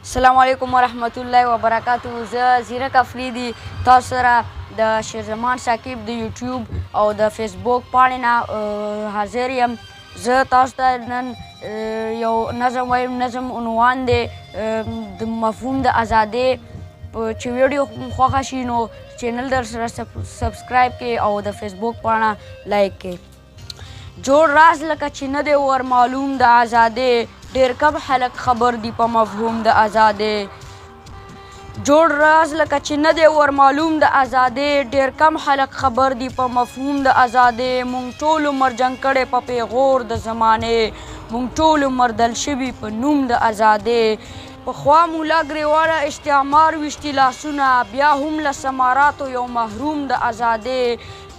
السلام علیکم ورحمت الله وبرکاتو. زه زیرک افریدي تاسو سره د شیرزمان شاکب د یوټیوب او د فیسبوک پاڼې نه حاضر یم. زه تاسو ته نن یو نظم وایم. نظم عنوان دی د مفهوم د ازادۍ. چې ویډیو خوښه شي نو چینل در سره سبسکرایب کړئ او د فیسبوک پاڼه لایک کړئ. جوړ راز لکه چې نه دی ور معلوم د ازادۍ، ډېر کم خلک خبر دي په مفهوم د ازادۍ. جوړ راز لکه چې نه دی ور معلوم د ازادۍ، ډېر کم خلک خبر دي په مفهوم د ازادۍ. موږ ټول عمر جنګ کړی په پیغور د زمانې، موږ ټول عمر دل شوي په نوم د ازادۍ. پخوا مولا ګریواله استعمار ویشتي لاسونه، بیا هم له ثمراتو یو محروم د ازادۍ.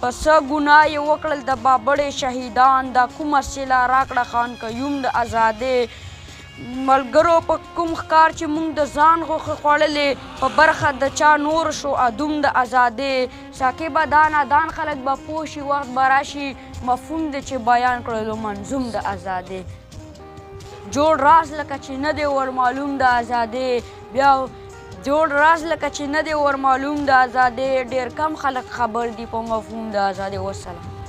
په څه ګناه یې وکړل د بابړې شهیدان، دا کومه صله راکړه خان قیوم د ازادۍ. ملګرو په کوم ښکار چې موږ د ځان غوښې خوړلې، په برخه د چا نور شو ادوم د ازادۍ. ساقبه دا نادان خلک به پوه شي، وخت به راشي مفهوم دی چې بیان کړلو منظوم د ازادۍ. جوړ راز لکه چې نه دی ور معلوم د ازادۍ، بیا جوړ راز لکه چې نه دی ور معلوم د ازادۍ، ډېر کم خلک خبر دي په مفهوم د ازادۍ. والسلام.